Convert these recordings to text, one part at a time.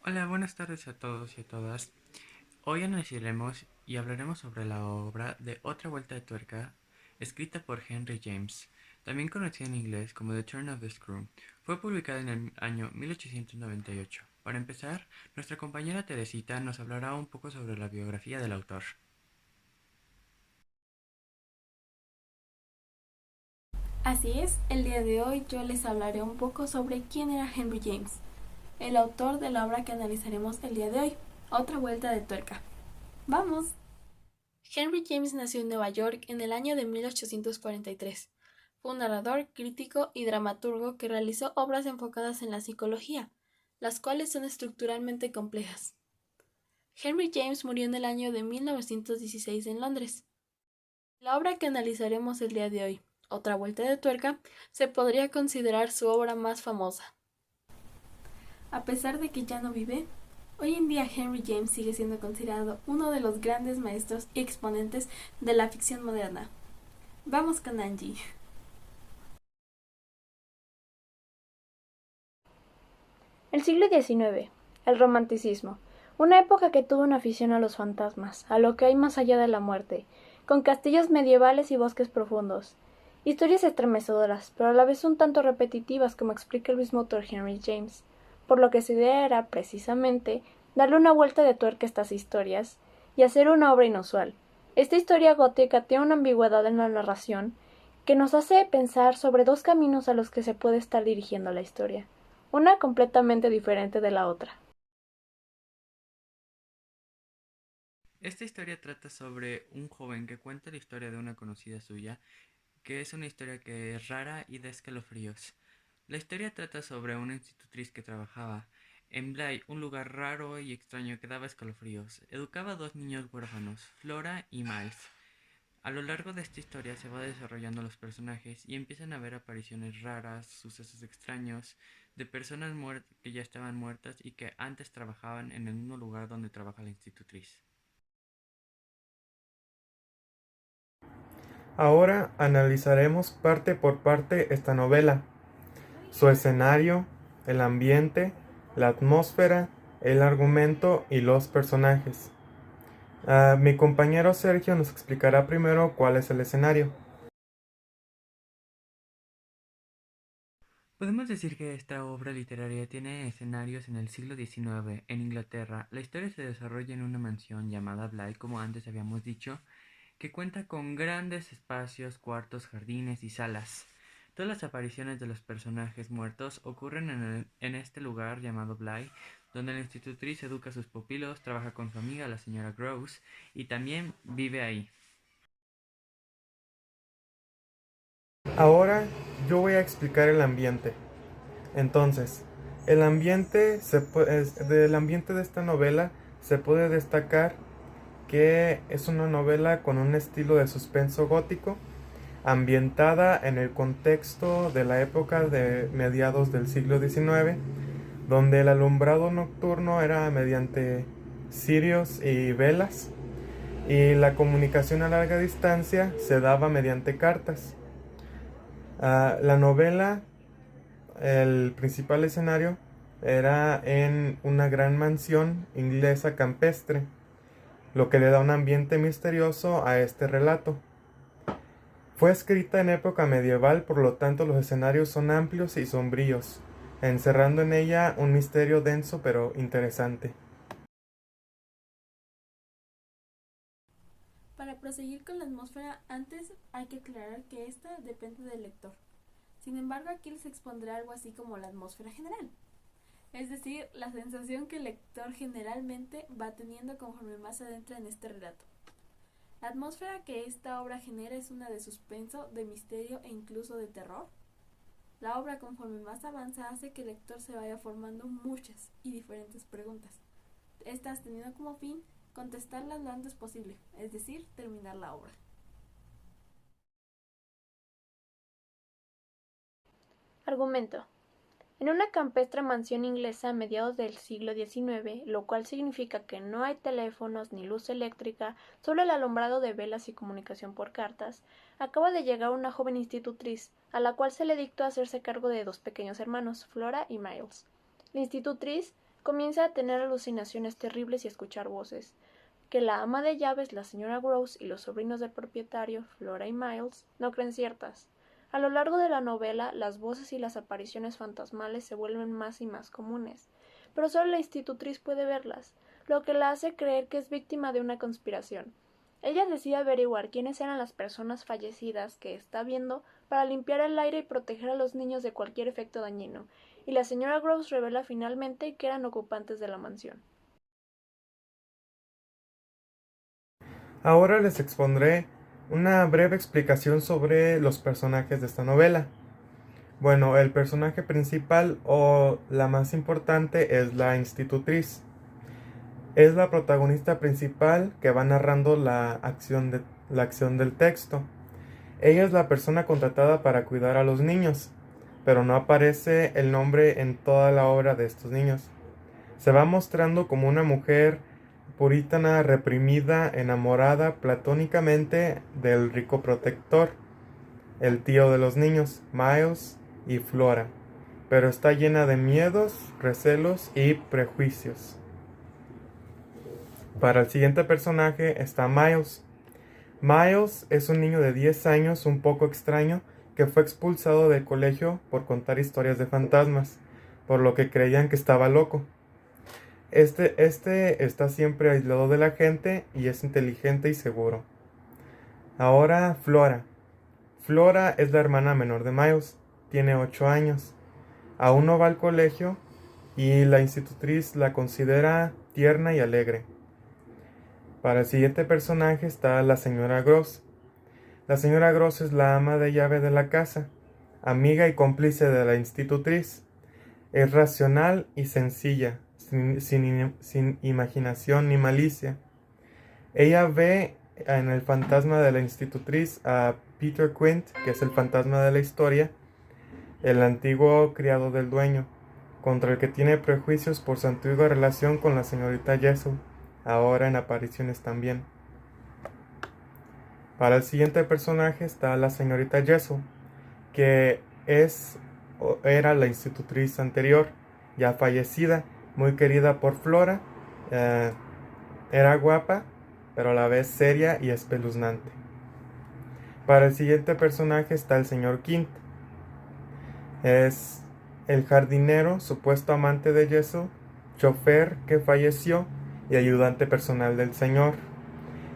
Hola, buenas tardes a todos y a todas. Hoy analizaremos y hablaremos sobre la obra de Otra Vuelta de Tuerca, escrita por Henry James, también conocida en inglés como The Turn of the Screw. Fue publicada en el año 1898. Para empezar, nuestra compañera Teresita nos hablará un poco sobre la biografía del autor. Así es, el día de hoy yo les hablaré un poco sobre quién era Henry James, el autor de la obra que analizaremos el día de hoy, Otra Vuelta de Tuerca. ¡Vamos! Henry James nació en Nueva York en el año de 1843. Fue un narrador, crítico y dramaturgo que realizó obras enfocadas en la psicología, las cuales son estructuralmente complejas. Henry James murió en el año de 1916 en Londres. La obra que analizaremos el día de hoy, Otra Vuelta de Tuerca, se podría considerar su obra más famosa. A pesar de que ya no vive, hoy en día Henry James sigue siendo considerado uno de los grandes maestros y exponentes de la ficción moderna. Vamos con Angie. El siglo XIX, el romanticismo, una época que tuvo una afición a los fantasmas, a lo que hay más allá de la muerte, con castillos medievales y bosques profundos. Historias estremecedoras, pero a la vez un tanto repetitivas, como explica el mismo autor Henry James, por lo que su idea era, precisamente, darle una vuelta de tuerca a estas historias y hacer una obra inusual. Esta historia gótica tiene una ambigüedad en la narración que nos hace pensar sobre dos caminos a los que se puede estar dirigiendo la historia, una completamente diferente de la otra. Esta historia trata sobre un joven que cuenta la historia de una conocida suya, que es una historia que es rara y de escalofríos. La historia trata sobre una institutriz que trabajaba en Bly, un lugar raro y extraño que daba escalofríos. Educaba a dos niños huérfanos, Flora y Miles. A lo largo de esta historia se va desarrollando los personajes y empiezan a ver apariciones raras, sucesos extraños de personas que ya estaban muertas y que antes trabajaban en el mismo lugar donde trabaja la institutriz. Ahora analizaremos parte por parte esta novela, su escenario, el ambiente, la atmósfera, el argumento y los personajes. Mi compañero Sergio nos explicará primero cuál es el escenario. Podemos decir que esta obra literaria tiene escenarios en el siglo XIX en Inglaterra. La historia se desarrolla en una mansión llamada Bly, como antes habíamos dicho, que cuenta con grandes espacios, cuartos, jardines y salas. Todas las apariciones de los personajes muertos ocurren en este lugar llamado Bly, donde la institutriz educa a sus pupilos, trabaja con su amiga la señora Gross y también vive ahí. Ahora yo voy a explicar el ambiente. Entonces, del ambiente de esta novela se puede destacar que es una novela con un estilo de suspenso gótico, ambientada en el contexto de la época de mediados del siglo XIX, donde el alumbrado nocturno era mediante cirios y velas, y la comunicación a larga distancia se daba mediante cartas. La novela, el principal escenario, era en una gran mansión inglesa campestre, lo que le da un ambiente misterioso a este relato. Fue escrita en época medieval, por lo tanto los escenarios son amplios y sombríos, encerrando en ella un misterio denso pero interesante. Para proseguir con la atmósfera, antes hay que aclarar que esta depende del lector. Sin embargo, aquí les expondré algo así como la atmósfera general, es decir, la sensación que el lector generalmente va teniendo conforme más se adentra en este relato. La atmósfera que esta obra genera es una de suspenso, de misterio e incluso de terror. La obra conforme más avanza hace que el lector se vaya formando muchas y diferentes preguntas, estas teniendo como fin contestarlas lo antes posible, es decir, terminar la obra. Argumento. En una campestre mansión inglesa a mediados del siglo XIX, lo cual significa que no hay teléfonos ni luz eléctrica, solo el alumbrado de velas y comunicación por cartas, acaba de llegar una joven institutriz, a la cual se le dictó hacerse cargo de dos pequeños hermanos, Flora y Miles. La institutriz comienza a tener alucinaciones terribles y escuchar voces, que la ama de llaves, la señora Gross, y los sobrinos del propietario, Flora y Miles, no creen ciertas. A lo largo de la novela, las voces y las apariciones fantasmales se vuelven más y más comunes, pero solo la institutriz puede verlas, lo que la hace creer que es víctima de una conspiración. Ella decide averiguar quiénes eran las personas fallecidas que está viendo para limpiar el aire y proteger a los niños de cualquier efecto dañino, y la señora Gross revela finalmente que eran ocupantes de la mansión. Ahora les expondré una breve explicación sobre los personajes de esta novela. Bueno, el personaje principal o la más importante es la institutriz. Es la protagonista principal que va narrando la acción del texto. Ella es la persona contratada para cuidar a los niños, pero no aparece el nombre en toda la obra de estos niños. Se va mostrando como una mujer puritana, reprimida, enamorada platónicamente del rico protector, el tío de los niños, Miles y Flora, pero está llena de miedos, recelos y prejuicios. Para el siguiente personaje está Miles. Miles es un niño de 10 años un poco extraño que fue expulsado del colegio por contar historias de fantasmas, por lo que creían que estaba loco. Este está siempre aislado de la gente y es inteligente y seguro. Ahora Flora. Flora es la hermana menor de Miles, tiene 8 años. Aún no va al colegio y la institutriz la considera tierna y alegre. Para el siguiente personaje está la señora Gross. La señora Gross es la ama de llave de la casa, amiga y cómplice de la institutriz. Es racional y sencilla, sin imaginación ni malicia. Ella ve en el fantasma de la institutriz a Peter Quint, que es el fantasma de la historia, el antiguo criado del dueño, contra el que tiene prejuicios por su antigua relación con la señorita Jessel, ahora en apariciones también. Para el siguiente personaje está la señorita Jessel, que era la institutriz anterior, ya fallecida, muy querida por Flora. Era guapa, pero a la vez seria y espeluznante. Para el siguiente personaje está el señor Quint. Es el jardinero, supuesto amante de Jessel, chofer que falleció y ayudante personal del señor,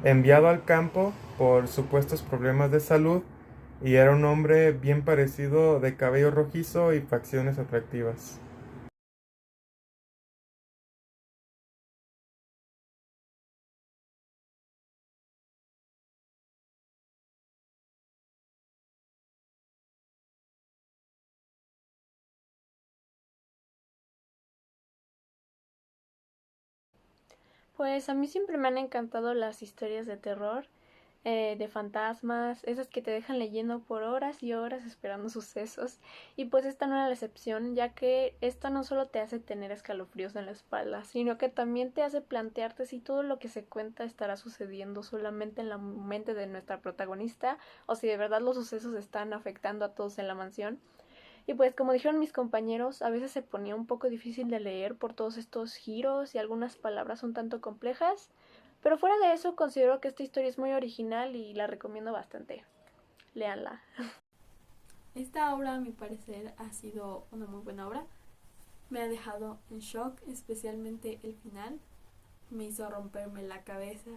enviado al campo por supuestos problemas de salud, y era un hombre bien parecido, de cabello rojizo y facciones atractivas. Pues a mí siempre me han encantado las historias de terror, de fantasmas, esas que te dejan leyendo por horas y horas esperando sucesos. Y pues esta no era la excepción, ya que esta no solo te hace tener escalofríos en la espalda, sino que también te hace plantearte si todo lo que se cuenta estará sucediendo solamente en la mente de nuestra protagonista o si de verdad los sucesos están afectando a todos en la mansión. Y pues como dijeron mis compañeros, a veces se ponía un poco difícil de leer por todos estos giros y algunas palabras un tanto complejas, pero fuera de eso considero que esta historia es muy original y la recomiendo bastante. Léanla. Esta obra, a mi parecer, ha sido una muy buena obra. Me ha dejado en shock, especialmente el final. Me hizo romperme la cabeza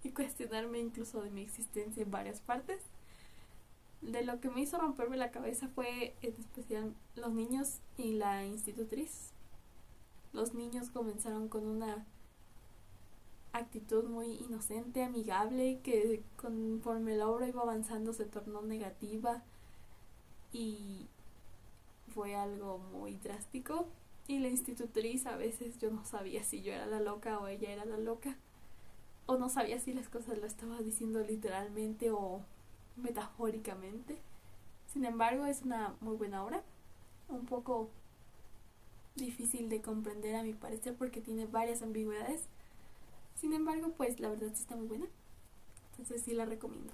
y cuestionarme incluso de mi existencia en varias partes. De lo que me hizo romperme la cabeza fue en especial los niños y la institutriz. Los niños comenzaron con una actitud muy inocente, amigable, que conforme la obra iba avanzando se tornó negativa y fue algo muy drástico. Y la institutriz, a veces yo no sabía si yo era la loca o ella era la loca, o no sabía si las cosas lo estaba diciendo literalmente o metafóricamente. Sin embargo, es una muy buena obra, un poco difícil de comprender a mi parecer porque tiene varias ambigüedades. Sin embargo, pues la verdad sí está muy buena, entonces sí la recomiendo.